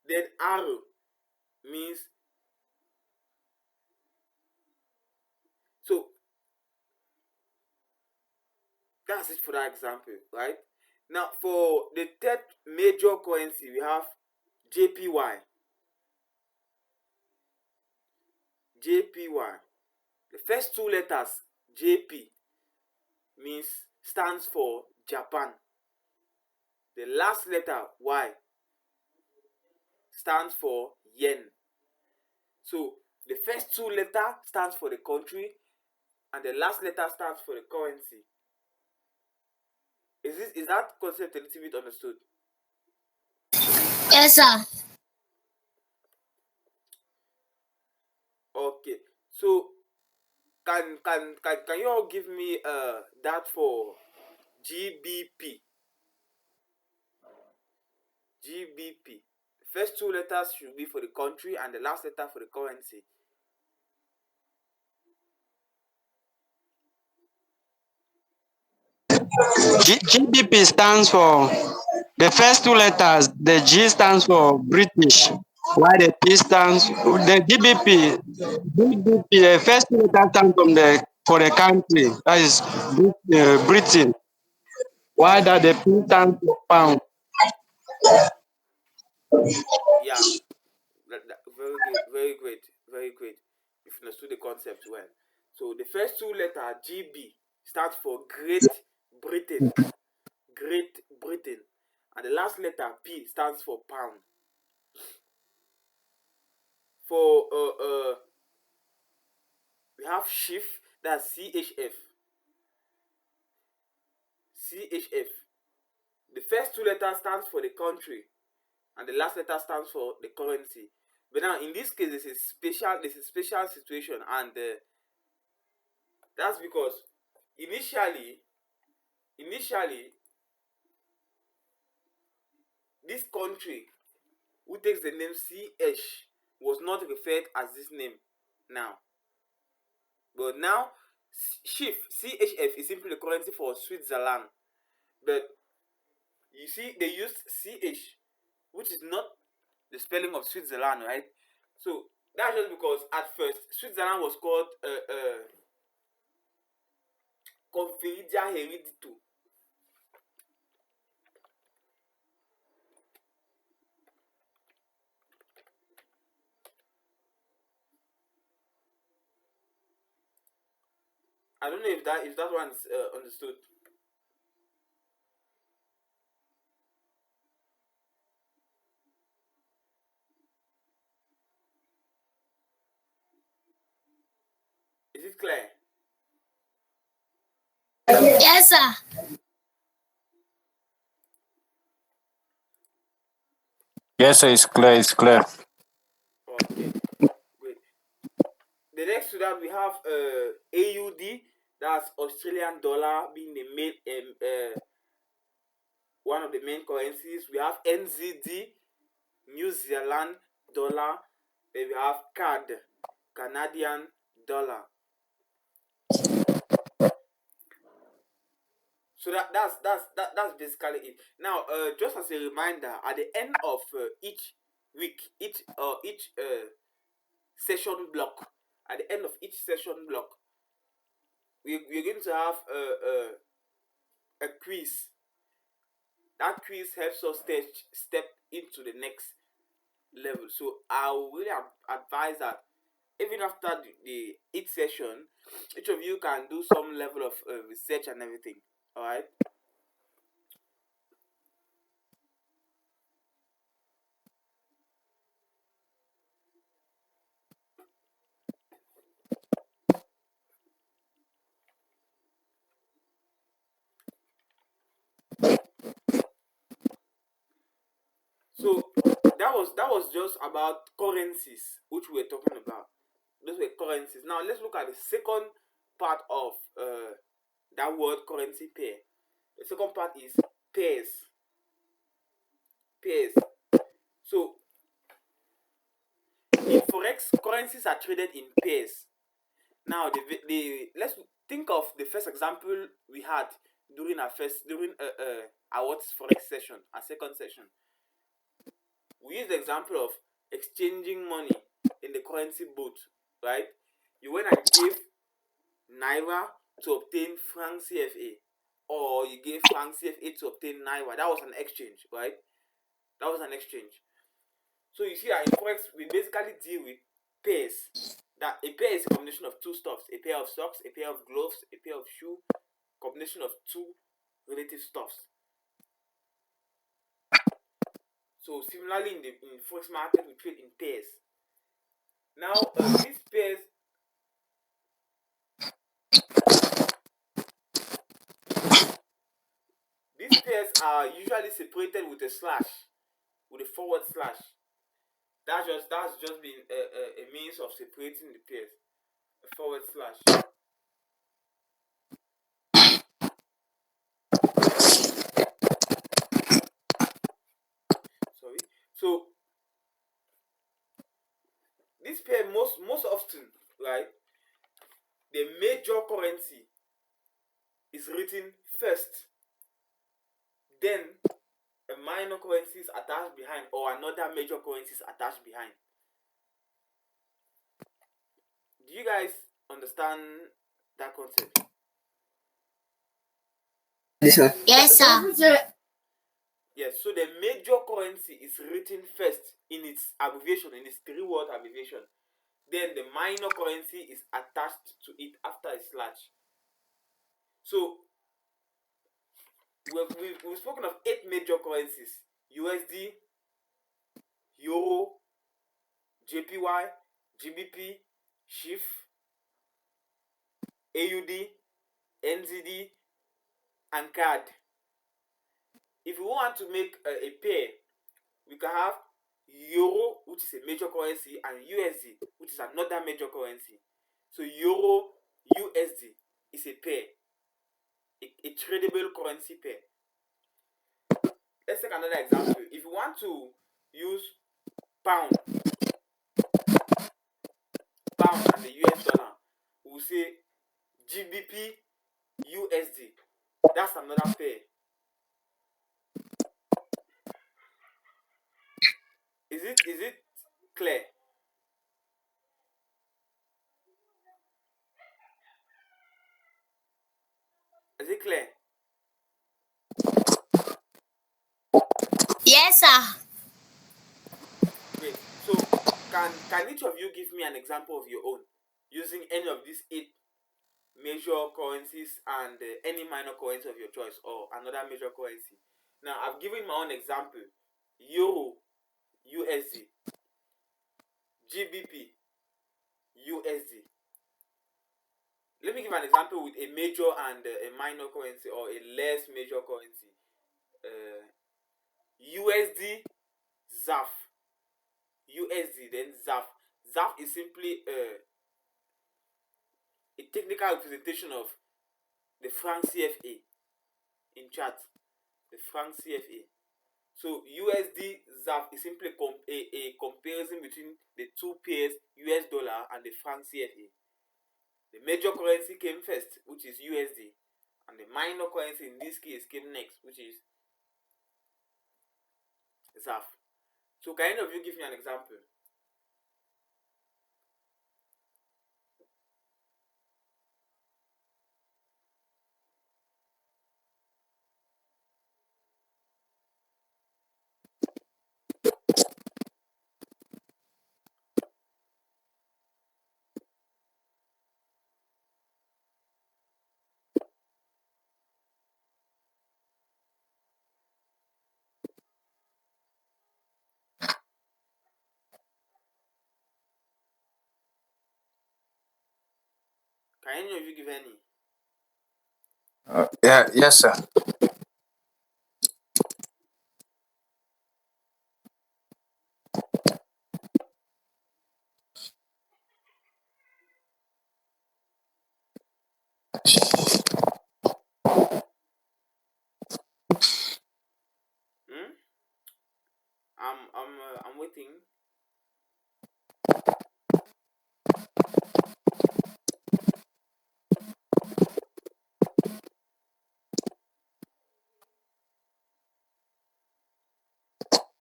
Then arrow means, so that's it for that example, right? Now for the third major currency, we have JPY. JPY. The first two letters JP stands for Japan. The last letter Y stands for yen. So the first two letters stands for the country, and the last letter stands for the currency. Is that concept a little bit understood? Yes, sir. Okay. So can you all give me that for GBP? GBP. The first two letters should be for the country and the last letter for the currency. GBP stands for the first two letters. The G stands for British, while the P stands the GBP. The first two letters stand for the country, that is Britain, while that the P stands for pound. Yeah, very good, very great, very great. You've understood the concept well. So the first two letters GB stands for Great Britain. Great Britain. And the last letter P stands for pound. For we have chief, that's CHF. CHF. The first two letters stands for the country, and the last letter stands for the currency. But now in this case, this is a special situation, and that's because initially this country who takes the name CH was not referred as this name now. But now CHF is simply the currency for Switzerland. But you see, they used CH, which is not the spelling of Switzerland, right? So that's just because at first Switzerland was called Conferidia Heredito. I don't know if that one's understood. Is it clear? Yes, sir. Yes, sir, it's clear. It's clear. Okay, great. The next to that we have AUD, that's Australian dollar, being the main one of the main currencies. We have NZD, New Zealand dollar. Then we have CAD, Canadian dollar. So that's basically it. Now, just as a reminder, at the end of each week, each session block, at the end of each session block, we're going to have a quiz. That quiz helps us step into the next level. So I will really advise that even after each session, each of you can do some level of research and everything. All right. So that was just about currencies, which we were talking about. Those were currencies. Now let's look at the second part of that word currency pair. The second part is pairs. Pairs. So in forex, currencies are traded in pairs. Now let's think of the first example we had during our what is forex session, our second session. we use the example of exchanging money in the currency boat, right? You went and gave Naira to obtain franc CFA, or you gave franc CFA to obtain Naira. That was an exchange, right? That was an exchange. So you see that in Forex, we basically deal with pairs. That a pair is a combination of two stuffs: a pair of socks, a pair of gloves, a pair of shoe, combination of two relative stuffs. So similarly, in Forex market, we trade in pairs. Now, these pairs are usually separated with a slash, with a forward slash. That's just been a means of separating the pairs, a forward slash. Sorry. So this pair most often, right? The major currency is written first, then a minor currency is attached behind, or another major currency is attached behind. Do you guys understand that concept? Yes, sir. Yes, so the major currency is written first in its abbreviation, in its 3-word abbreviation. Then the minor currency is attached to it after a slash. So we've spoken of 8 major currencies: USD, Euro, JPY, GBP, SHIF, AUD, NZD, and CAD. If we want to make a pair, we can have Euro, which is a major currency, and USD, which is another major currency. So Euro USD is a pair, a tradable currency pair. Let's take another example. If you want to use pound and the US dollar, we'll say GBP USD. That's another pair. Is it clear? Is it clear? Yes, sir. Great. So can each of you give me an example of your own using any of these 8 major currencies and any minor currency of your choice, or another major currency? Now I've given my own example: Euro USD, GBP USD. Let me give an example with a major and a minor currency, or a less major currency. USD ZAF. USD, then ZAF. ZAF is simply a technical representation of the franc CFA in chart. The franc CFA. So USD ZAF is simply a comparison between the two pairs, US dollar and the franc CFA. The major currency came first, which is USD, and the minor currency in this case came next, which is ZAF. So can any of you give me an example? Can any of you give any? Yeah, yes, sir. Hmm? I'm waiting.